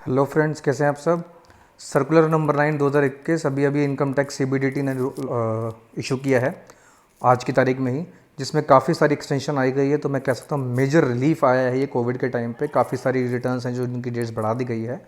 Hello friends, कैसे हैं आप सब। सर्कुलर नंबर 9 2021 अभी अभी इनकम टैक्स सीबीडीटी ने इशू किया है आज की तारीख में ही, जिसमें काफ़ी सारी एक्सटेंशन आई गई है। तो मैं कह सकता हूँ मेजर रिलीफ आया है ये कोविड के टाइम पे। काफ़ी सारी रिटर्न्स हैं जो इनकी डेट्स बढ़ा दी गई है,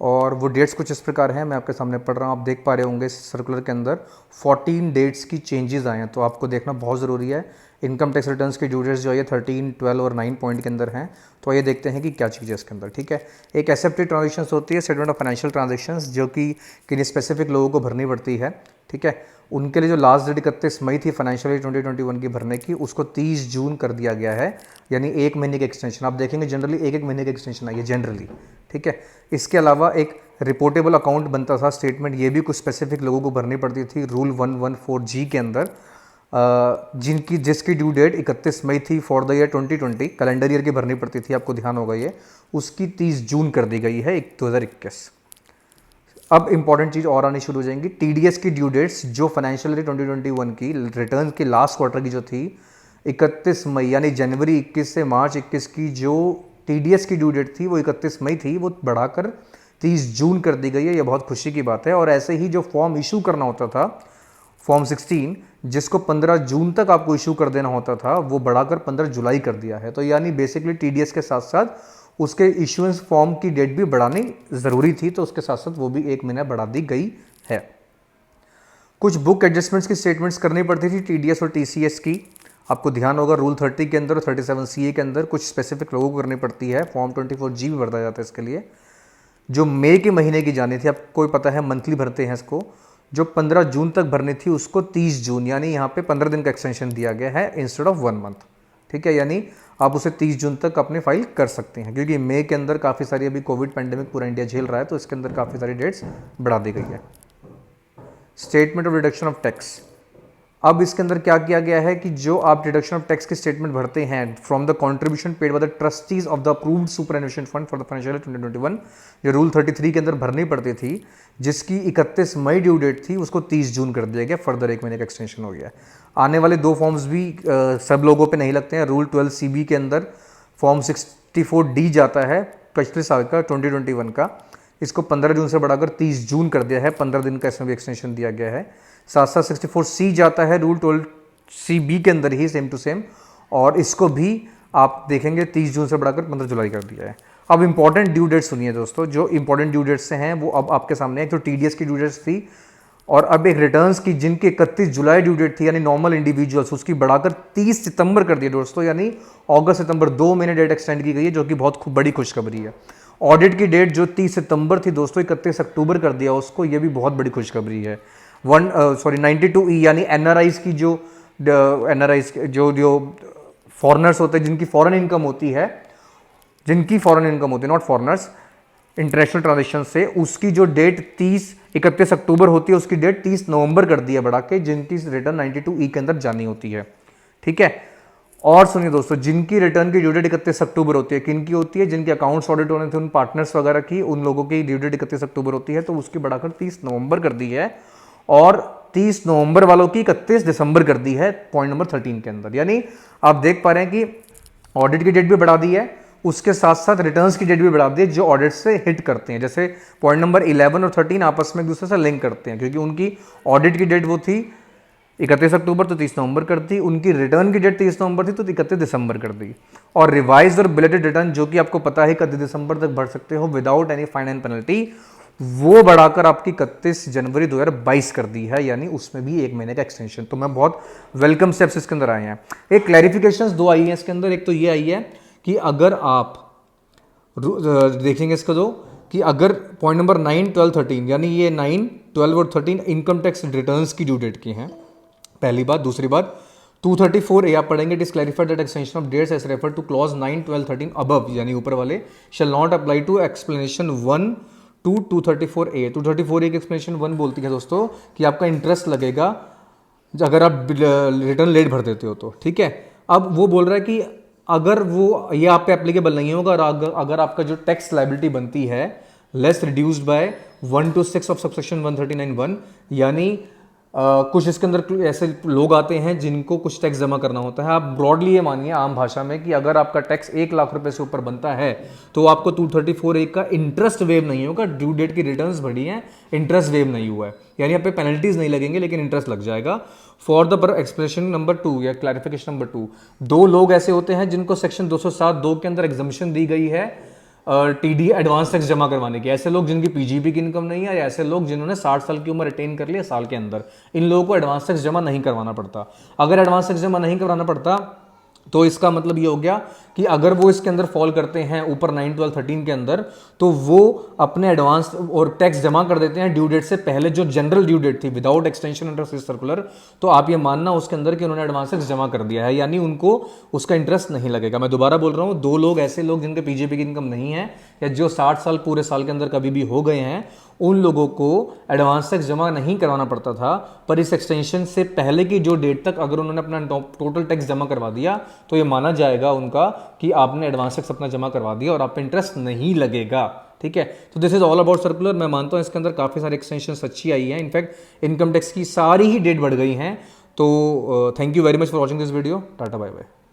और वो डेट्स कुछ इस प्रकार हैं, मैं आपके सामने पढ़ रहा हूँ। आप देख पा रहे होंगे इस सर्कुलर के अंदर 14 डेट्स की चेंजेस आए हैं, तो आपको देखना बहुत ज़रूरी है। इनकम टैक्स रिटर्न्स की ड्यू डेट्स जो है 13, 12 और 9 पॉइंट के अंदर हैं। तो ये देखते हैं कि क्या चीज़ है इसके अंदर। ठीक है, एक एसेप्टेड ट्रांजेक्शंस होती है, स्टेटमेंट ऑफ फाइनेंशियल ट्रांजेक्शंस, जो कि किन स्पेसिफिक लोगों को भरनी पड़ती है। ठीक है, उनके लिए जो लास्ट डेट 31 मई थी फाइनेंशियल ईयर 2021 की भरने की, उसको 30 जून कर दिया गया है, यानी एक महीने की एक्सटेंशन। आप देखेंगे जनरली एक महीने की एक्सटेंशन आई है जनरली। ठीक है, इसके अलावा एक रिपोर्टेबल अकाउंट बनता था स्टेटमेंट, ये भी कुछ स्पेसिफिक लोगों को भरनी पड़ती थी रूल 114G के अंदर, जिसकी ड्यू डेट 31 मई थी for the year 2020, calendar year की भरनी पड़ती थी, आपको ध्यान होगा ये, उसकी 30 जून कर दी गई है 2021। अब इंपॉर्टेंट चीज़ और आनी शुरू हो जाएंगी, टीडीएस की ड्यू डेट्स जो फाइनेंशियल ईयर 2021 की रिटर्न की लास्ट क्वार्टर की जो थी 31 मई, यानी जनवरी 21 से मार्च 21 की जो टीडीएस की ड्यू डेट थी वो 31 मई थी, वो बढ़ाकर 30 जून कर दी गई है। ये बहुत खुशी की बात है। और ऐसे ही जो फॉर्म इशू करना होता था, फॉर्म 16, जिसको 15 जून तक आपको इशू कर देना होता था, वो बढ़ाकर 15 जुलाई कर दिया है। तो यानी बेसिकली टीडीएस के साथ साथ उसके इशुएंस फॉर्म की डेट भी बढ़ानी ज़रूरी थी, तो उसके साथ साथ वो भी एक महीना बढ़ा दी गई है। कुछ बुक एडजस्टमेंट्स की स्टेटमेंट्स करनी पड़ती थी टीडीएस और टीसीएस की, आपको ध्यान होगा रूल 30 के अंदर और 37CA के अंदर कुछ स्पेसिफिक लोगों को करनी पड़ती है। फॉर्म 24G भी भरता जाता है इसके लिए, जो मई के महीने की जानी थी, आपको पता है मंथली भरते हैं इसको, जो 15 जून तक भरनी थी उसको 30 जून, यानी यहाँ पे 15 दिन का एक्सटेंशन दिया गया है इंस्टेड ऑफ 1 मंथ। ठीक है, यानी आप उसे 30 जून तक अपनी फाइल कर सकते हैं, क्योंकि मई के अंदर काफ़ी सारी अभी कोविड पैंडेमिक पूरा इंडिया झेल रहा है, तो इसके अंदर काफ़ी सारी डेट्स बढ़ा दी गई है। Statement of deduction of tax, अब इसके अंदर क्या किया गया है कि जो आप डिडक्शन ऑफ टैक्स की स्टेटमेंट भरते हैं from the contribution paid by the trustees of the approved superannuation fund for the financial year 2021, जो रूल 33 के अंदर भरनी पड़ती थी, जिसकी 31 मई ड्यू डेट थी, उसको 30 जून कर दिया गया, फर्दर एक महीने का एक्सटेंशन हो गया। आने वाले 2 फॉर्म्स भी सब लोगों पे नहीं लगते हैं। रूल 12CB के अंदर फॉर्म 64D जाता है पिछले साल का 2021 का, इसको 15 जून से बढ़ाकर 30 जून कर दिया है, 15 दिन का इसमें भी एक्सटेंशन दिया गया है। साथ साथ 64C जाता है रूल 12CB के अंदर ही, सेम टू सेम, और इसको भी आप देखेंगे 30 जून से बढ़ाकर 15 जुलाई कर दिया है। अब इंपॉर्टेंट ड्यू डेट सुनिए दोस्तों, जो इंपॉर्टेंट ड्यू डेट्स हैं वो अब आपके सामने है। तो टीडीएस की ड्यू डेट्स थी, और अब एक रिटर्न्स की जिनकी 31 जुलाई ड्यू डेट थी, यानी नॉर्मल इंडिविजुअल्स, उसकी बढ़ाकर 30 सितंबर कर दी दोस्तों, यानी अगस्त सितंबर 2 महीने डेट एक्सटेंड की गई है, जो कि बहुत बड़ी खुशखबरी है। ऑडिट की डेट जो 30 सितंबर थी दोस्तों, 31 अक्टूबर कर दिया उसको, ये भी बहुत बड़ी खुशखबरी है। 92E यानी एनआरआईज की जो एनआरआईज जो फॉरेनर्स होते हैं, जिनकी फॉरेन इनकम होती है, नॉट फॉरेनर्स, इंटरनेशनल ट्रांजेक्शन से, उसकी जो डेट 31 अक्टूबर होती है, उसकी डेट 30 नवंबर कर दी है बढ़ा के, जिनकी रिटर्न 92E के अंदर जानी होती है। ठीक है, और सुनिए दोस्तों, जिनकी रिटर्न की ड्यू डेट 31 अक्टूबर होती है, किन की होती है, जिनके अकाउंट्स ऑडिट होने थे उन पार्टनर्स वगैरह की, उन लोगों की ड्यू डेट 31 अक्टूबर होती है, तो उसकी बढ़ाकर 30 नवंबर कर दी है, और 30 नवंबर वालों की 31 दिसंबर कर दी है पॉइंट नंबर 13 के अंदर। यानी आप देख पा रहे हैं कि ऑडिट की डेट भी बढ़ा दी है, उसके साथ साथ रिटर्न्स की डेट भी बढ़ा दी है, जो ऑडिट से हिट करते हैं। जैसे पॉइंट नंबर 11 और 13 आपस में एक दूसरे से लिंक करते हैं, क्योंकि उनकी ऑडिट की डेट वो थी 31 अक्टूबर, तो 30 नवंबर कर दी, उनकी रिटर्न की डेट 30 नवंबर थी, तो 31 दिसंबर कर दी। और रिवाइज और बिलेटेड रिटर्न, जो कि आपको पता है 31 दिसंबर तक भर सकते हो without any fine and penalty, वो बढ़ाकर आपकी 31 जनवरी 2022 कर दी है, यानी उसमें भी एक महीने का एक्सटेंशन। तो मैं बहुत वेलकम स्टेप्स इसके अंदर आए हैं। एक क्लैरिफिकेशंस 2 आई हैं इसके अंदर। एक तो ये आई है कि अगर आप देखेंगे इसका दो, कि अगर पॉइंट नंबर 9, 12, 13, यानी ये 9, 12 और 13 इनकम टैक्स रिटर्न्स की ड्यू डेट की हैं, पहली बात। दूसरी बात, 234A आप पढ़ेंगे, it is clarified that extension of dates as refer to clause 9, 12, 13 above, यानी ऊपर वाले, shall not apply to explanation 1 to 234A। 234A की एक्सप्लेनेशन 1 बोलती है दोस्तों कि आपका इंटरेस्ट लगेगा अगर आप रिटर्न लेट भर देते हो तो। ठीक है, अब वो बोल रहा है कि अगर वो ये आप पे एप्लीकेबल नहीं होगा, और अगर आपका जो टैक्स लाइबिलिटी बनती है less reduced by 1 to 6 of subsection 139(1), यानी कुछ इसके अंदर ऐसे लोग आते हैं जिनको कुछ टैक्स जमा करना होता है। आप ब्रॉडली ये मानिए आम भाषा में कि अगर आपका टैक्स 1 लाख रुपए से ऊपर बनता है तो आपको 234(a) का इंटरेस्ट वेव नहीं होगा। ड्यू डेट की रिटर्न्स बढ़ी हैं, इंटरेस्ट वेव नहीं हुआ है, यानी आप पे पेनल्टीज नहीं लगेंगे लेकिन इंटरेस्ट लग जाएगा। फॉर द एक्सप्लेनेशन नंबर 2 या क्लैरिफिकेशन नंबर 2, 2 लोग ऐसे होते हैं जिनको सेक्शन 207(2) के अंदर एग्जम्पशन दी गई है टीडी एडवांस टैक्स जमा करवाने की। ऐसे लोग जिनकी पीजीपी की इनकम नहीं है, या ऐसे लोग जिन्होंने 60 साल की उम्र अटेन कर लिया साल के अंदर, इन लोगों को एडवांस टैक्स जमा नहीं करवाना पड़ता। अगर एडवांस टैक्स जमा नहीं करवाना पड़ता तो इसका मतलब ये हो गया कि अगर वो इसके अंदर फॉल करते हैं ऊपर 9, 12, 13 के अंदर, तो वो अपने एडवांस और टैक्स जमा कर देते हैं ड्यू डेट से पहले, जो जनरल ड्यू डेट थी without extension under Swiss circular. तो आप ये मानना उसके अंदर कि उन्होंने एडवांस टैक्स जमा कर दिया है, यानी उनको उसका इंटरेस्ट नहीं लगेगा। मैं दोबारा बोल रहा हूँ, 2 लोग ऐसे लोग जिनके पीजीपी की इनकम नहीं है या जो 60 साल पूरे साल के अंदर कभी भी हो गए हैं, उन लोगों को एडवांस टैक्स जमा नहीं करवाना पड़ता था। पर इस एक्सटेंशन से पहले की जो डेट तक अगर उन्होंने अपना टोटल टैक्स जमा करवा दिया तो ये माना जाएगा उनका कि आपने एडवांस टैक्स अपना जमा करवा दिया और आप पे इंटरेस्ट नहीं लगेगा। ठीक है, तो this is all about circular. मैं मानता हूं इसके अंदर काफ़ी सारी एक्सटेंशन अच्छी आई है, इनफैक्ट इनकम टैक्स की सारी ही डेट बढ़ गई हैं। तो thank you very much for watching this video. Tata bye bye.